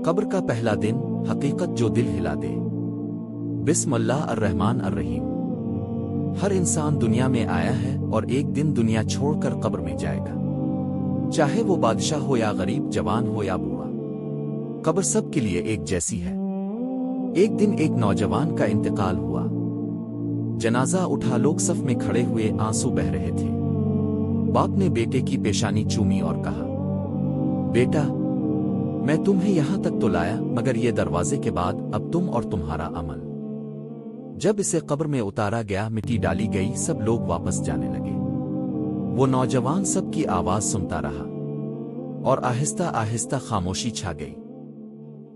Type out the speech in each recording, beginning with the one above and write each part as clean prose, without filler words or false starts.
قبر کا پہلا دن، حقیقت جو دل ہلا دے۔ بسم اللہ الرحمن الرحیم۔ ہر انسان دنیا میں آیا ہے اور ایک دن دنیا چھوڑ کر قبر میں جائے گا، چاہے وہ بادشاہ ہو یا غریب، جوان ہو یا بوڑھا۔ قبر سب کے لیے ایک جیسی ہے۔ ایک دن ایک نوجوان کا انتقال ہوا، جنازہ اٹھا، لوگ صف میں کھڑے ہوئے، آنسو بہہ رہے تھے۔ باپ نے بیٹے کی پیشانی چومی اور کہا، بیٹا، میں تمہیں یہاں تک تو لایا، مگر یہ دروازے کے بعد اب تم اور تمہارا عمل۔ جب اسے قبر میں اتارا گیا، مٹی ڈالی گئی، سب لوگ واپس جانے لگے۔ وہ نوجوان سب کی آواز سنتا رہا اور آہستہ آہستہ خاموشی چھا گئی۔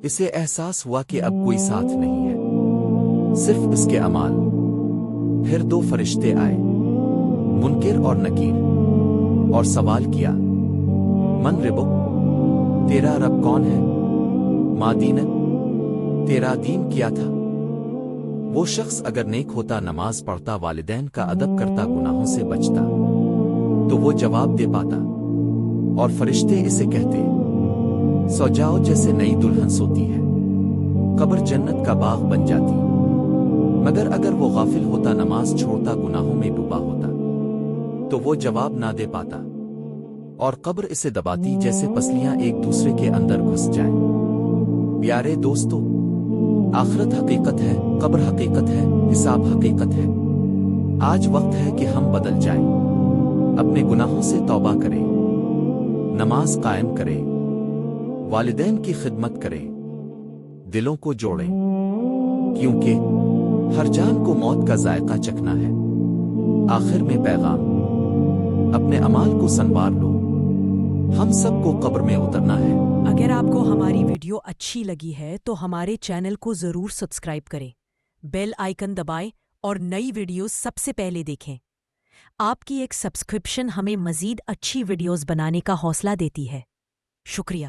اسے احساس ہوا کہ اب کوئی ساتھ نہیں ہے، صرف اس کے اعمال۔ پھر دو فرشتے آئے، منکر اور نکیر، اور سوال کیا، من ربک، تیرا رب کون ہے؟ ما دینک، تیرا دین کیا تھا؟ وہ شخص اگر نیک ہوتا، نماز پڑھتا، والدین کا ادب کرتا، گناہوں سے بچتا، تو وہ جواب دے پاتا، اور فرشتے اسے کہتے، سو جاؤ جیسے نئی دلہن سوتی ہے۔ قبر جنت کا باغ بن جاتی۔ مگر اگر وہ غافل ہوتا، نماز چھوڑتا، گناہوں میں ڈوبا ہوتا، تو وہ جواب نہ دے پاتا، اور قبر اسے دباتی جیسے پسلیاں ایک دوسرے کے اندر گھس جائیں۔ پیارے دوستو، آخرت حقیقت ہے، قبر حقیقت ہے، حساب حقیقت ہے۔ آج وقت ہے کہ ہم بدل جائیں، اپنے گناہوں سے توبہ کریں، نماز قائم کریں، والدین کی خدمت کریں، دلوں کو جوڑیں، کیونکہ ہر جان کو موت کا ذائقہ چکھنا ہے۔ آخر میں پیغام، اپنے اعمال کو سنوار لو، ہم سب کو قبر میں اترنا ہے۔ اگر آپ کو ہماری ویڈیو اچھی لگی ہے تو ہمارے چینل کو ضرور سبسکرائب کریں، بیل آئیکن دبائیں اور نئی ویڈیوز سب سے پہلے دیکھیں۔ آپ کی ایک سبسکرپشن ہمیں مزید اچھی ویڈیوز بنانے کا حوصلہ دیتی ہے۔ شکریہ۔